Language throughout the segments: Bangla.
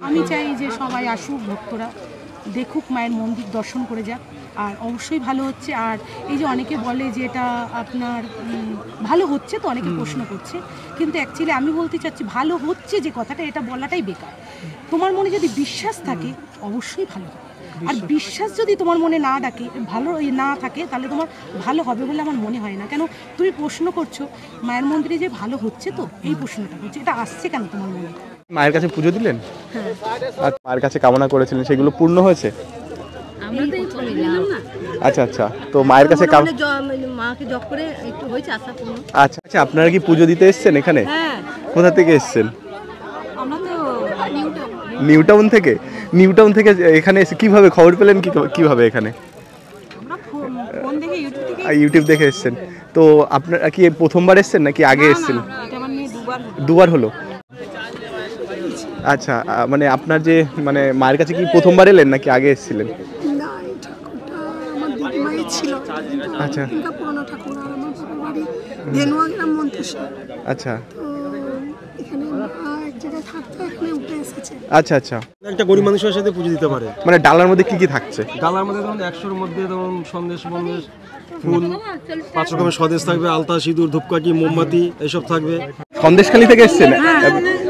আমি চাই যে সবাই আসুক, ভক্তরা দেখুক, মায়ের মন্দির দর্শন করে যাক। আর অবশ্যই ভালো হচ্ছে। আর এই যে অনেকে বলে যে এটা আপনার ভালো হচ্ছে, তো অনেকে প্রশ্ন করছে, কিন্তু অ্যাকচুয়ালি আমি বলতে চাচ্ছি ভালো হচ্ছে যে কথাটা, এটা বলাটাই বেকার। তোমার মনে যদি বিশ্বাস থাকে অবশ্যই ভালো হবে। আর বিশ্বাস যদি তোমার মনে না ডাকে, ভালো না থাকে, তাহলে তোমার ভালো হবে বলে আমার মনে হয় না। কেন তুমি প্রশ্ন করছো মায়ের মন্দিরে যে ভালো হচ্ছে, তো এই প্রশ্নটা হচ্ছে, এটা আসছে কেন তোমার মনে? মায়ের কাছে পুজো দিলেন? হ্যাঁ। আর মায়ের কাছে কামনা করেছিলেন, সেগুলো পূর্ণ হয়েছে? আমরা তো দিলাম না। আচ্ছা আচ্ছা, তো মায়ের কাছে মাকে জপ করে একটু হয়েছে আশা পূর্ণ। আচ্ছা আচ্ছা, আপনারা কি পুজো দিতে এসেছেন এখানে? হ্যাঁ। কোথা থেকে এসেছেন? আমরা তো নিউ টাউন থেকে। নিউ টাউন থেকে এখানে এসে কিভাবে খবর পেলেন, কিভাবে এখানে? আমরা ফোন দেখে, ইউটিউব দেখে এসেছেন। তো আপনারা কি প্রথমবার এসেছেন নাকি আগে এসেছেন? এটা আমার নিয়ে দুবার হলো। আচ্ছা, মানে আপনার যে মানে মায়ের কাছে কি প্রথমবার এলেন নাকি আগে এসেছিলেন? না, এই ঠাকুরটা আমার দিদিমাই ছিল। আচ্ছা। এটা পুরনো ঠাকুর। আর আমার বাবার বাড়ি ধেনুয়া গ্রাম, মন্তেশ্বর। আচ্ছা। তো এখানে মা এক জায়গায় থাকতো, এখানে উঠে এসেছে। আচ্ছা আচ্ছা, একটা গরিব মানুষের সাথে পুজো দিতে পারে। মানে ডালার মধ্যে কি কি থাকছে? ডালার মধ্যে ধরুন 100-এর মধ্যে ধরুন সন্দেশ, ফুল, 5 রকমের সন্দেশ থাকবে, আলতা, সিঁদুর, ধূপকাঠি, মোমবাতি এইসব থাকবে। সন্দেশখালী থেকে এসেছেন?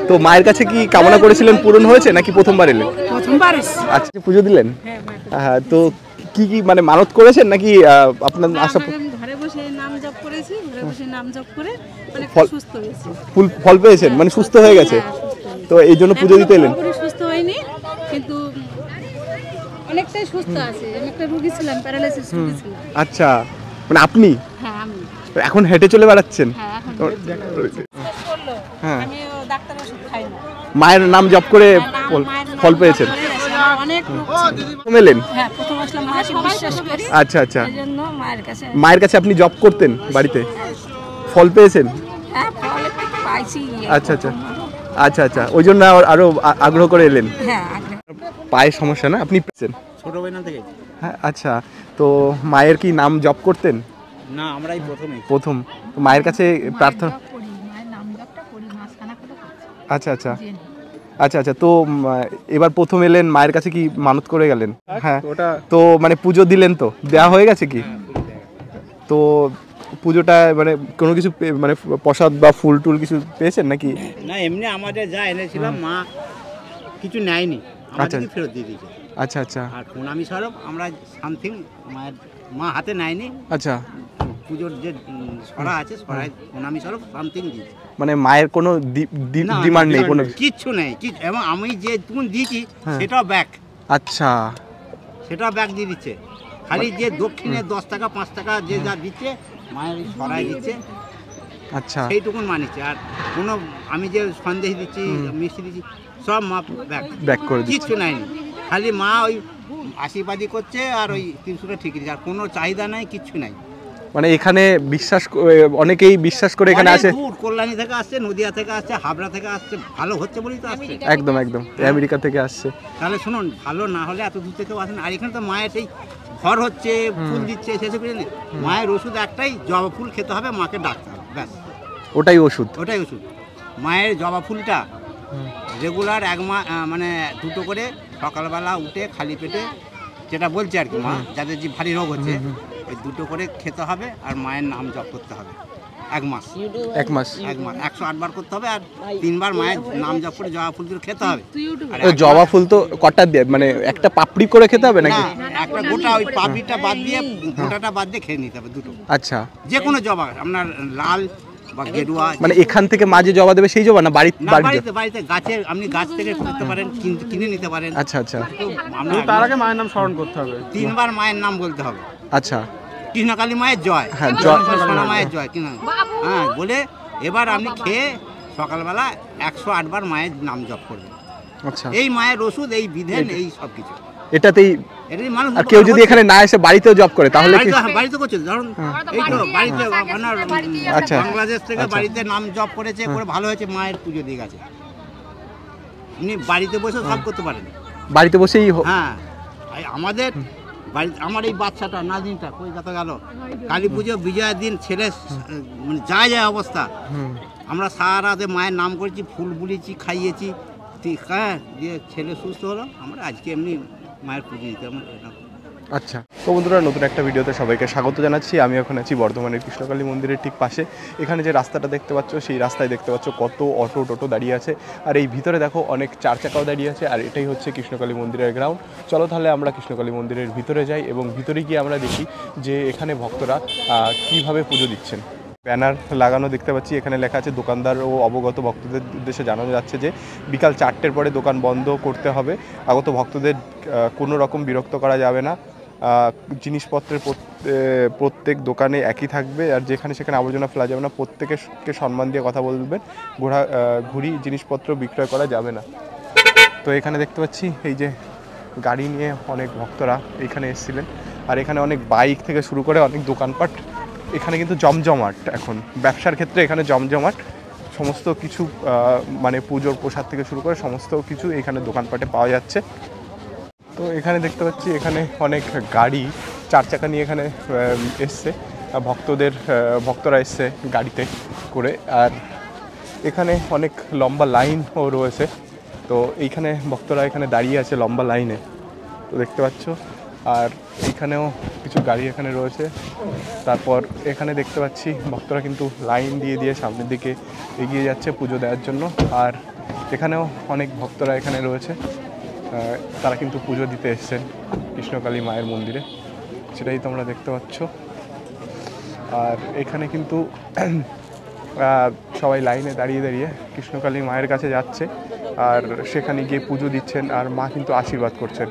তো মায়ের কাছে কি কামনা করেছিলেন, পূরণ হয়েছে নাকি প্রথমবার এলেন? প্রথমবার এসেছি। আচ্ছা, পুজো দিলেন? হ্যাঁ। তো কি মানে মানত করেছেন নাকি আপনার আশা? ঘরে বসে নাম জপ করেছি, ঘরে বসে নাম জপ করে মানে সুস্থ হয়েছি। ফল পেয়েছেন, মানে সুস্থ হয়ে গেছে? তো এই জন্য পুজো দিতে এলেন? পুরো সুস্থ হয়নি, কিন্তু অনেকটাই সুস্থ আছে। আমি একটা রোগী ছিলাম, প্যারালাইসিস রোগী ছিলাম। আচ্ছা, মানে আপনি? হ্যাঁ, আমি। এখন হেঁটে চলে বেড়াচ্ছেন? হ্যাঁ, এখন হ্যাঁ। আমি ডাক্তার ওষুধ খাই না। মায়ের নাম জপ করে ফল পেয়েছেন? অনেক প্রথম এলেন? হ্যাঁ, প্রথম আসলাম, মাকে বিশ্বাস করি। আচ্ছা আচ্ছা, এজন্য মায়ের কাছে আপনি জপ করতেন বাড়িতে, ফল পেয়েছেন? হ্যাঁ, ফল একটু পাইছি। আচ্ছা আচ্ছা আচ্ছা আচ্ছা, ওই জন্য আরো আগ্রহ করে এলেন? হ্যাঁ। পায়ের সমস্যা না, আপনি পেয়েছেন? ছোটবেলা থেকে। হ্যাঁ। আচ্ছা, তো মায়ের কি নাম জপ করতেন? না, আমরাই প্রথম। তো মায়ের কাছে প্রার্থনা। মায়ের নাম জপটা করি, মাসখানা করে। আচ্ছা আচ্ছা আচ্ছা আচ্ছা, তো এবার প্রথম এলেন, মায়ের কাছে কি মানত করে গেলেন? হ্যাঁ। তো মানে পুজো দিলেন, তো দেওয়া হয়ে গেছে কি? তো পুজোটা মানে কোনো কিছু মানে প্রসাদ বা ফুল টুল কিছু পেয়েছেন নাকি? না, এমনি আমাদের যা এনেছিলাম মা কিছু নেয়নি, আমাদেরকে ফেরত দিয়ে দিয়েছে। আচ্ছা আচ্ছা। আর প্রণামী স্বরূপ আমরা সামথিং মায়ের, মা হাতে নেয়নি। আচ্ছা, পুজোর যে সরা আছে, সরাই প্রণামী স্বরূপ সামথিং দিয়েছে। মানে মায়ের কোনো ডিমান্ড নেই, কোনো কিচ্ছু নেই। এবং আমি যে তুমি দিয়েছি সেটাও ব্যাক। আচ্ছা, সেটাও ব্যাক দিয়ে দিচ্ছে। খালি যে দক্ষিণে 10 টাকা 5 টাকা যে যা দিচ্ছে, মায়ের সরাই দিচ্ছে। আচ্ছা, সেইটুকুন মানিচ্ছে। আর কোনো আমি যে সন্দেশ দিচ্ছি, মিষ্টি দিচ্ছি, সব মা ব্যাক করে দিচ্ছে, কিচ্ছু নেয়নি। খালি মা ওই আশীর্বাদী করছে আর ওই 300টা ঠিক দিচ্ছে, আর কোনো চাহিদা নাই, কিচ্ছু নাই। মানে এখানে অনেকেই বিশ্বাস করে এখানে আসে। কল্যাণী থেকে আসছে, নদিয়া থেকে আসছে, হাবড়া থেকে আসছে, ভালো হচ্ছে বলেই তো আসছে। একদম একদম, আমেরিকা থেকে আসছে। তাহলে শুনুন, ভালো না হলে এত দূর থেকেও আসেন। আর এখানে তো মায়ের সেই ঘর হচ্ছে, ফুল দিচ্ছে, সেসব কিছু নেই। মায়ের ওষুধ একটাই, জবা ফুল খেতে হবে, মাকে ডাকতে হবে, ব্যাস, ওটাই ওষুধ। ওটাই ওষুধ। মায়ের জবা ফুলটা রেগুলার মানে 2টো করে সকালবেলা উঠে খালি পেটে, যেটা বলছে আর কি মা, যাদের যে ভারী রোগ হচ্ছে, ওই 2টো করে খেতে হবে। আর মায়ের নাম জপ করতে হবে 1 মাস। 108 বার করতে হবে। আর 3 বার মায়ের নাম জপ করে জবা ফুল খেতে হবে। জবা ফুল তো কটা দিয়ে, মানে একটা পাপড়ি করে খেতে হবে নাকি? একটা গোটা, ওই পাপড়িটা বাদ দিয়ে, গোটাটা বাদ দিয়ে খেয়ে নিতে হবে 2টো। আচ্ছা, যে কোনো জবা, আপনার লাল বা গেরুয়া। মানে এখান থেকে মাঝে জবা দেবে সেই জবা না বাড়িতে গাছের, আপনি গাছ থেকে করতে পারেন, কিনে নিতে পারেন। আচ্ছা আচ্ছা, তার আগে মায়ের নাম স্মরণ করতে হবে, 3 বার মায়ের নাম বলতে হবে। আচ্ছা, কৃষ্ণকালী মায়ের জয়, হ্যাঁ, জয় সোনা মায়ের জয়, হ্যাঁ বলে এবার আপনি খেয়ে সকালবেলা 108 বার মায়ের নাম জপ করবেন। আচ্ছা, এই মায়ের ওষুধ, এই বিধান, এই সব কিছু এটাতেই। মানুষ, আর কেউ যদি এখানে না এসে বাড়িতেও জব করে তাহলে কি? বাড়িতে করছে, ধরুন এই তো বাড়িতে আচ্ছা, বাংলাদেশ থেকে বাড়িতে নাম জপ করেছে, করে ভালো হয়েছে, মায়ের পুজো দিয়ে গেছে। আপনি বাড়িতে বসে সব করতে পারেন, বাড়িতে বসেই। হ্যাঁ, আমাদের বাড়িতে আমার এই বাচ্চাটা নাজিনটা কই গেল কালী পুজো বিজয়ের দিন, ছেলে মানে যায় অবস্থা। আমরা সারা রাতে মায়ের নাম করেছি, ফুল বুলিয়েছি, খাইয়েছি, টিকা দিয়ে ছেলে সুস্থ হলো, আমরা আজকে এমনি মায়ের পুজো দিতে আমরা এলাম। আচ্ছা, তো বন্ধুরা নতুন একটা ভিডিওতে সবাইকে স্বাগত জানাচ্ছি। আমি এখন আছি বর্ধমানের কৃষ্ণকালী মন্দিরের ঠিক পাশে। এখানে যে রাস্তাটা দেখতে পাচ্ছ, সেই রাস্তায় দেখতে পাচ্ছ কত অটো টোটো দাঁড়িয়ে আছে, আর এই ভিতরে দেখো অনেক চার চাকাও দাঁড়িয়ে আছে, আর এটাই হচ্ছে কৃষ্ণকালী মন্দিরের গ্রাউন্ড। চলো তাহলে আমরা কৃষ্ণকালী মন্দিরের ভিতরে যাই এবং ভিতরে গিয়ে আমরা দেখি যে এখানে ভক্তরা কিভাবে পুজো দিচ্ছেন। ব্যানার লাগানো দেখতে পাচ্ছি, এখানে লেখা আছে দোকানদার ও অবগত ভক্তদের উদ্দেশ্যে জানানো যাচ্ছে যে বিকাল 4টের পরে দোকান বন্ধ করতে হবে। আগত ভক্তদের কোনো রকম বিরক্ত করা যাবে না। জিনিসপত্রের প্রত্যেক দোকানে একই থাকবে, আর যেখানে সেখানে আবর্জনা ফেলা যাবে না। প্রত্যেকে সম্মান দিয়ে কথা বলবেন। ঘুরি জিনিসপত্র বিক্রয় করা যাবে না। তো এখানে দেখতে পাচ্ছি এই যে গাড়ি নিয়ে অনেক ভক্তরা এখানে এসেছিলেন, আর এখানে অনেক বাইক থেকে শুরু করে অনেক দোকানপাট। এখানে কিন্তু জমজমাট, এখন ব্যবসার ক্ষেত্রে এখানে জমজমাট। সমস্ত কিছু মানে পুজোর প্রসাদ থেকে শুরু করে সমস্ত কিছু এখানে দোকানপাটে পাওয়া যাচ্ছে। তো এখানে দেখতে পাচ্ছি এখানে অনেক গাড়ি চার চাকা নিয়ে এখানে এসছে, ভক্তরা এসছে গাড়িতে করে, আর এখানে অনেক লম্বা লাইনও রয়েছে। তো এইখানে ভক্তরা এখানে দাঁড়িয়ে আছে লম্বা লাইনে, তো দেখতে পাচ্ছ। আর এইখানেও কিছু গাড়ি এখানে রয়েছে। তারপর এখানে দেখতে পাচ্ছি ভক্তরা কিন্তু লাইন দিয়ে সামনের দিকে এগিয়ে যাচ্ছে পুজো দেওয়ার জন্য। আর এখানেও অনেক ভক্তরা এখানে রয়েছে, তারা কিন্তু পুজো দিতে এসছেন কৃষ্ণকালী মায়ের মন্দিরে, সেটাই তোমরা দেখতে পাচ্ছ। আর এখানে কিন্তু সবাই লাইনে দাঁড়িয়ে কৃষ্ণকালী মায়ের কাছে যাচ্ছে, আর সেখানে গিয়ে পুজো দিচ্ছেন, আর মা কিন্তু আশীর্বাদ করছেন।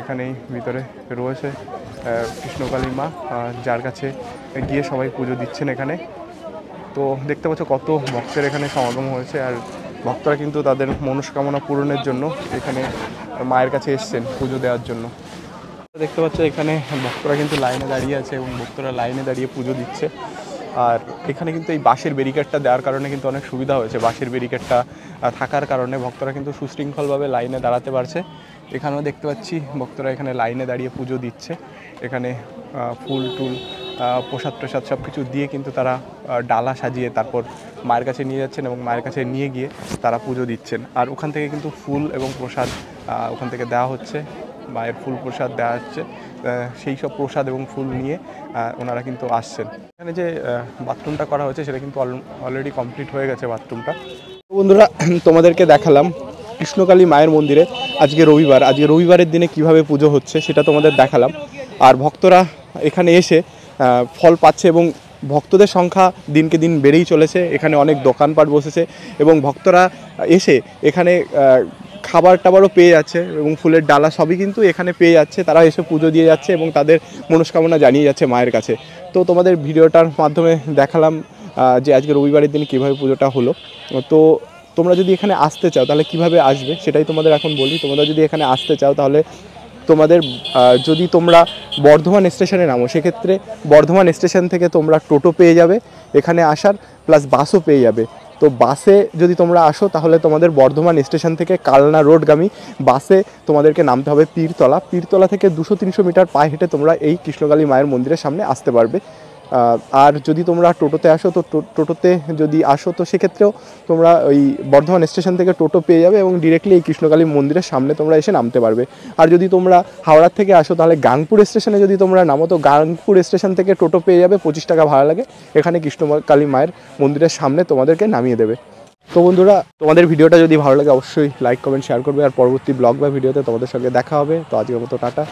এখানেই ভিতরে রয়েছে কৃষ্ণকালী মা, যার কাছে গিয়ে সবাই পুজো দিচ্ছেন এখানে। তো দেখতে পাচ্ছ কত ভক্তের এখানে সমাগম হয়েছে, আর ভক্তরা কিন্তু তাদের মনস্কামনা পূরণের জন্য এখানে মায়ের কাছে এসছেন পুজো দেওয়ার জন্য। দেখতে পাচ্ছ এখানে ভক্তরা কিন্তু লাইনে দাঁড়িয়ে আছে এবং ভক্তরা লাইনে দাঁড়িয়ে পুজো দিচ্ছে। আর এখানে কিন্তু এই বাঁশের ব্যারিকেডটা দেওয়ার কারণে কিন্তু অনেক সুবিধা হয়েছে। বাঁশের ব্যারিকেডটা থাকার কারণে ভক্তরা কিন্তু সুশৃঙ্খলভাবে লাইনে দাঁড়াতে পারছে। এখানেও দেখতে পাচ্ছি ভক্তরা এখানে লাইনে দাঁড়িয়ে পুজো দিচ্ছে। এখানে ফুল টুল প্রসাদ সব কিছু দিয়ে কিন্তু তারা ডালা সাজিয়ে তারপর মায়ের কাছে নিয়ে যাচ্ছেন এবং মায়ের কাছে নিয়ে গিয়ে তারা পুজো দিচ্ছেন। আর ওখান থেকে কিন্তু ফুল এবং প্রসাদ ওখান থেকে দেওয়া হচ্ছে, মায়ের ফুল প্রসাদ দেওয়া হচ্ছে। সেই সব প্রসাদ এবং ফুল নিয়ে ওনারা কিন্তু আসছেন। এখানে যে বাথরুমটা করা হয়েছে সেটা কিন্তু অলরেডি কমপ্লিট হয়ে গেছে বাথরুমটা। বন্ধুরা তোমাদেরকে দেখালাম কৃষ্ণকালী মায়ের মন্দিরে আজকে রবিবারের দিনে কিভাবে পুজো হচ্ছে সেটা তোমাদের দেখালাম। আর ভক্তরা এখানে এসে ফল পাচ্ছে এবং ভক্তদের সংখ্যা দিনকে দিন বেড়েই চলেছে। এখানে অনেক দোকানপাট বসেছে এবং ভক্তরা এসে এখানে খাবার টাবারও পেয়ে যাচ্ছে এবং ফুলের ডালা সবই কিন্তু এখানে পেয়ে যাচ্ছে। তারা এসে পুজো দিয়ে যাচ্ছে এবং তাদের মনস্কামনা জানিয়ে যাচ্ছে মায়ের কাছে। তো তোমাদের ভিডিওটার মাধ্যমে দেখালাম যে আজকে রবিবারের দিন কীভাবে পুজোটা হলো। তো তোমরা যদি এখানে আসতে চাও তাহলে কিভাবে আসবে সেটাই তোমাদের এখন বলি। তোমরা যদি এখানে আসতে চাও তাহলে তোমাদের যদি তোমরা বর্ধমান স্টেশনে নামো, সেক্ষেত্রে বর্ধমান স্টেশন থেকে তোমরা টোটো পেয়ে যাবে এখানে আসার, প্লাস বাসও পেয়ে যাবে। তো বাসে যদি তোমরা আসো তাহলে তোমাদের বর্ধমান স্টেশন থেকে কালনা রোডগামী বাসে তোমাদেরকে নামতে হবে পীরতলা থেকে 200-300 মিটার পায়ে হেঁটে তোমরা এই কৃষ্ণকালী মায়ের মন্দিরের সামনে আসতে পারবে। আর যদি তোমরা টোটোতে আসো তো টোটোতে যদি আসো তো সেক্ষেত্রেও তোমরা ওই বর্ধমান স্টেশন থেকে টোটো পেয়ে যাবে এবং ডিরেক্টলি এই কৃষ্ণকালী মন্দিরের সামনে তোমরা এসে নামতে পারবে। আর যদি তোমরা হাওড়া থেকে আসো তাহলে গাংপুর স্টেশনে যদি তোমরা নামো তো গাংপুর স্টেশন থেকে টোটো পেয়ে যাবে, 25 টাকা ভাড়া লাগে। এখানে কৃষ্ণকালী মায়ের মন্দিরের সামনে তোমাদেরকে নামিয়ে দেবে। তো বন্ধুরা তোমাদের ভিডিওটা যদি ভালো লাগে অবশ্যই লাইক কমেন্ট শেয়ার করবে, আর পরবর্তী ব্লগ বা ভিডিওতে তোমাদের সঙ্গে দেখা হবে। তো আজকের মতো টাটা।